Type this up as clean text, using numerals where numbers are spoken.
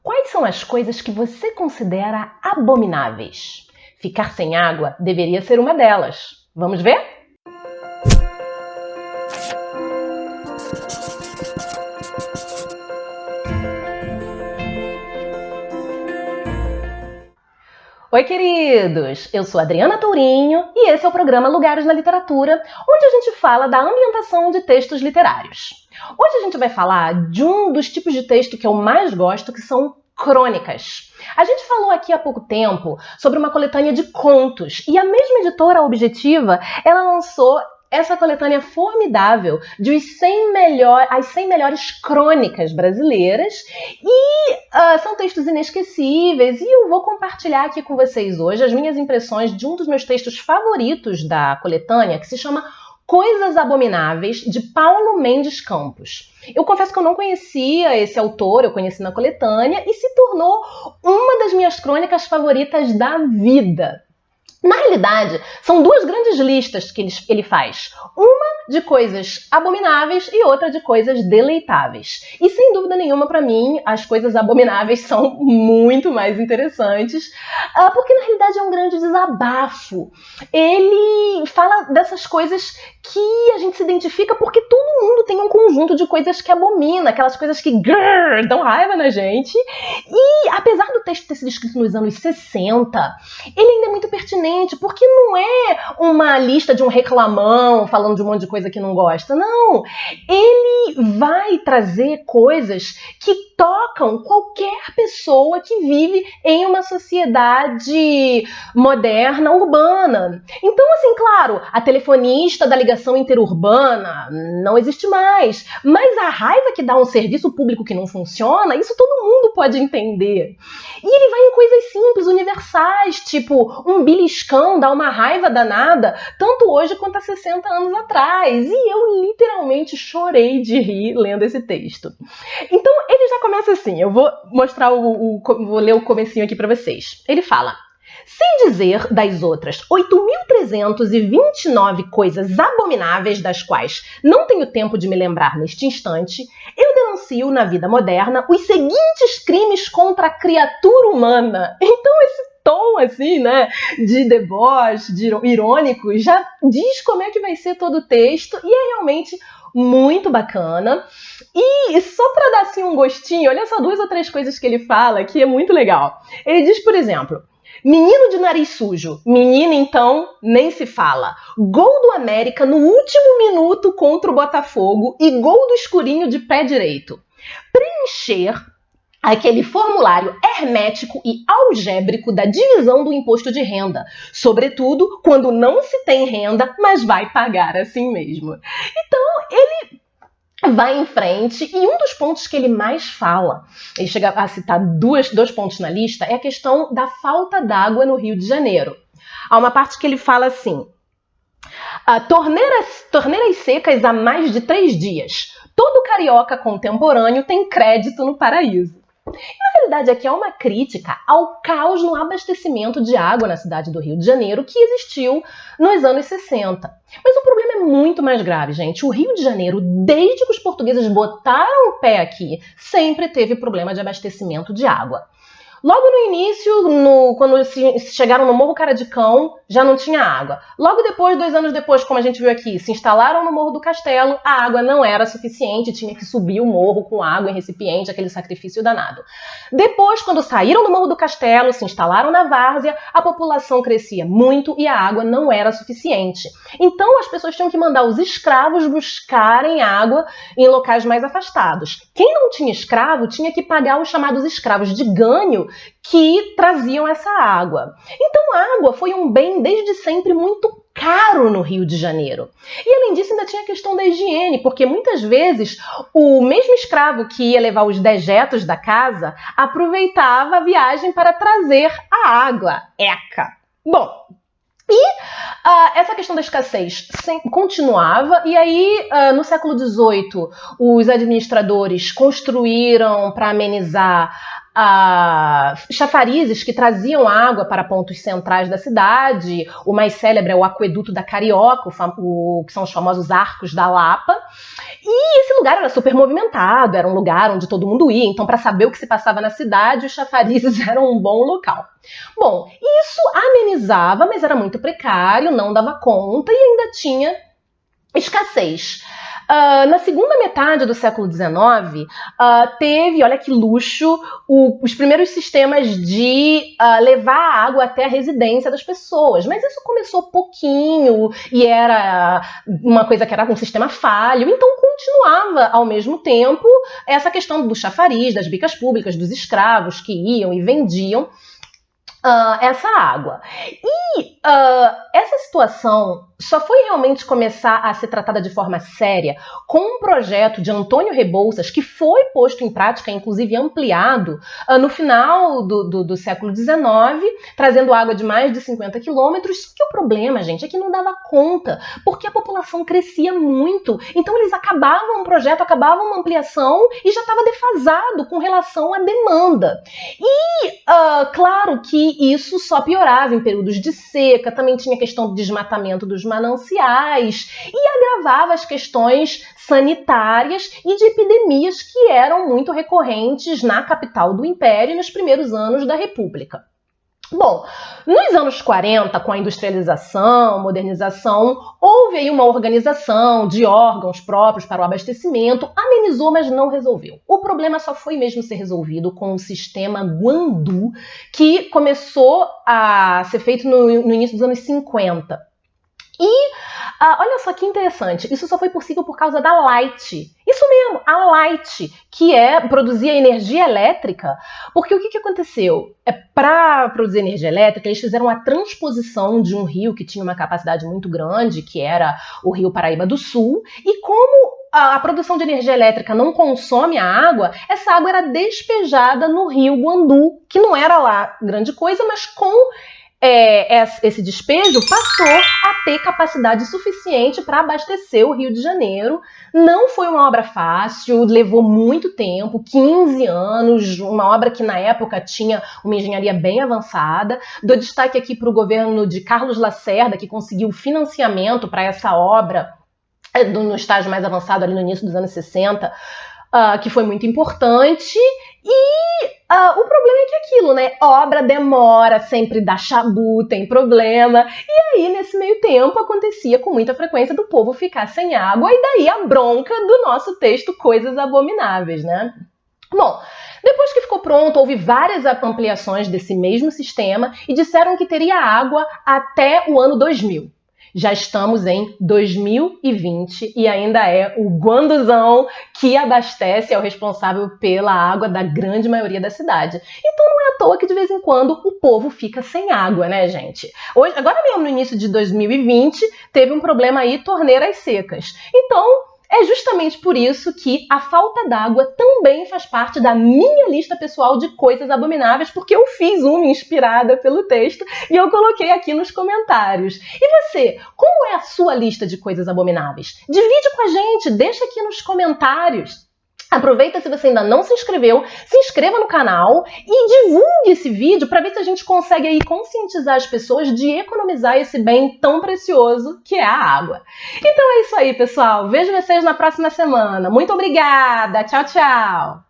Quais são as coisas que você considera abomináveis? Ficar sem água deveria ser uma delas. Vamos ver? Oi, queridos! Eu sou Adriana Tourinho e esse é o programa Lugares na Literatura, onde a gente fala da ambientação de textos literários. Hoje a gente vai falar de um dos tipos de texto que eu mais gosto, que são crônicas. A gente falou aqui há pouco tempo sobre uma coletânea de contos e a mesma editora Objetiva, ela lançou essa coletânea formidável de as 100 melhores crônicas brasileiras e são textos inesquecíveis e eu vou compartilhar aqui com vocês hoje as minhas impressões de um dos meus textos favoritos da coletânea, que se chama Coisas Abomináveis, de Paulo Mendes Campos. Eu confesso que eu não conhecia esse autor, eu conheci na coletânea e se tornou uma das minhas crônicas favoritas da vida. Na realidade, são duas grandes listas que ele faz. Uma de coisas abomináveis e outra de coisas deleitáveis. E sem dúvida nenhuma, para mim, as coisas abomináveis são muito mais interessantes, porque na realidade é um grande desabafo. Ele fala dessas coisas que a gente se identifica porque todo mundo tem um conjunto de coisas que abomina, aquelas coisas que dão raiva na gente. E apesar do texto ter sido escrito nos anos 60, ele ainda é muito pertinente, porque não é uma lista de um reclamão falando de um monte de coisa que não gosta. Não, ele vai trazer coisas que tocam qualquer pessoa que vive em uma sociedade moderna, urbana. Então, assim, claro, a telefonista da ligação interurbana não existe mais, mas a raiva que dá um serviço público que não funciona, isso todo mundo pode entender. E ele vai em coisas simples, universais, tipo um beliscão dá uma raiva danada, tanto hoje quanto há 60 anos atrás. E eu literalmente chorei de rir lendo esse texto. Então, ele já começa assim, eu vou mostrar vou ler o comecinho aqui para vocês. Ele fala: sem dizer das outras 8.329 coisas abomináveis das quais não tenho tempo de me lembrar neste instante, eu denuncio na vida moderna os seguintes crimes contra a criatura humana. Então esse tom assim, né, de deboche, de irônico, já diz como é que vai ser todo o texto e é realmente muito bacana. E só para dar assim um gostinho, olha só 2 ou 3 coisas que ele fala que é muito legal. Ele diz, por exemplo: menino de nariz sujo. Menina, então, nem se fala. Gol do América no último minuto contra o Botafogo e gol do escurinho de pé direito. Preencher aquele formulário hermético e algébrico da divisão do imposto de renda, sobretudo quando não se tem renda, mas vai pagar assim mesmo. Então, ele vai em frente e um dos pontos que ele mais fala, ele chega a citar dois pontos na lista, é a questão da falta d'água no Rio de Janeiro. Há uma parte que ele fala assim: torneiras secas há mais de 3 dias. Todo carioca contemporâneo tem crédito no paraíso. Na realidade, aqui é uma crítica ao caos no abastecimento de água na cidade do Rio de Janeiro que existiu nos anos 60. Mas o problema é muito mais grave, gente. O Rio de Janeiro, desde que os portugueses botaram o pé aqui, sempre teve problema de abastecimento de água. Logo no início, quando chegaram no Morro Cara de Cão, já não tinha água. Logo depois, 2 anos depois, como a gente viu aqui, se instalaram no Morro do Castelo, a água não era suficiente, tinha que subir o morro com água em recipiente, aquele sacrifício danado. Depois, quando saíram do Morro do Castelo, se instalaram na Várzea, a população crescia muito e a água não era suficiente. Então, as pessoas tinham que mandar os escravos buscarem água em locais mais afastados. Quem não tinha escravo tinha que pagar os chamados escravos de ganho que traziam essa água. Então a água foi um bem desde sempre muito caro no Rio de Janeiro. E além disso ainda tinha a questão da higiene, porque muitas vezes o mesmo escravo que ia levar os dejetos da casa aproveitava a viagem para trazer a água. Eca! Bom, e essa questão da escassez continuava, e aí no século XVIII os administradores construíram para amenizar chafarizes que traziam água para pontos centrais da cidade. O mais célebre é o Aqueduto da Carioca, que são os famosos Arcos da Lapa. E esse lugar era super movimentado, era um lugar onde todo mundo ia, então para saber o que se passava na cidade, os chafarizes eram um bom local. Bom, isso amenizava, mas era muito precário, não dava conta e ainda tinha escassez. Na segunda metade do século XIX, teve, olha que luxo, os primeiros sistemas de levar a água até a residência das pessoas. Mas isso começou pouquinho e era uma coisa que era um sistema falho, então continuava ao mesmo tempo essa questão do chafariz, das bicas públicas, dos escravos que iam e vendiam essa água. E essa situação só foi realmente começar a ser tratada de forma séria com um projeto de Antônio Rebouças, que foi posto em prática, inclusive ampliado, no final do século XIX, trazendo água de mais de 50 quilômetros. Que o problema, gente, é que não dava conta, porque a população crescia muito. Então eles acabavam um projeto, acabavam uma ampliação e já estava defasado com relação à demanda. E claro que isso só piorava em períodos de seca, também tinha a questão do desmatamento dos mananciais e agravava as questões sanitárias e de epidemias que eram muito recorrentes na capital do Império nos primeiros anos da República. Bom, nos anos 40, com a industrialização, modernização, houve aí uma organização de órgãos próprios para o abastecimento, amenizou, mas não resolveu. O problema só foi mesmo ser resolvido com o sistema Guandu, que começou a ser feito no início dos anos 50. E olha só que interessante, isso só foi possível por causa da Light. Isso mesmo, a Light, que produzia energia elétrica, porque o que aconteceu? Para produzir energia elétrica, eles fizeram a transposição de um rio que tinha uma capacidade muito grande, que era o Rio Paraíba do Sul, e como a produção de energia elétrica não consome a água, essa água era despejada no rio Guandu, que não era lá grande coisa, mas com esse despejo passou a ter capacidade suficiente para abastecer o Rio de Janeiro. Não foi uma obra fácil, levou muito tempo, 15 anos, uma obra que na época tinha uma engenharia bem avançada. Dou destaque aqui para o governo de Carlos Lacerda, que conseguiu financiamento para essa obra no estágio mais avançado, ali no início dos anos 60, que foi muito importante. E o problema é que aquilo, né? Obra demora, sempre dá chabu, tem problema. E aí, nesse meio tempo, acontecia com muita frequência do povo ficar sem água, e daí a bronca do nosso texto Coisas Abomináveis, né? Bom, depois que ficou pronto, houve várias ampliações desse mesmo sistema e disseram que teria água até o ano 2000. Já estamos em 2020 e ainda é o Guanduzão que abastece, é o responsável pela água da grande maioria da cidade. Então não é à toa que de vez em quando o povo fica sem água, né, gente? Agora mesmo, no início de 2020, teve um problema aí, torneiras secas. Então, é justamente por isso que a falta d'água também faz parte da minha lista pessoal de coisas abomináveis, porque eu fiz uma inspirada pelo texto e eu coloquei aqui nos comentários. E você, como é a sua lista de coisas abomináveis? Divide com a gente, deixa aqui nos comentários. Aproveita, se você ainda não se inscreveu, se inscreva no canal e divulgue esse vídeo para ver se a gente consegue aí conscientizar as pessoas de economizar esse bem tão precioso que é a água. Então é isso aí, pessoal. Vejo vocês na próxima semana. Muito obrigada. Tchau, tchau.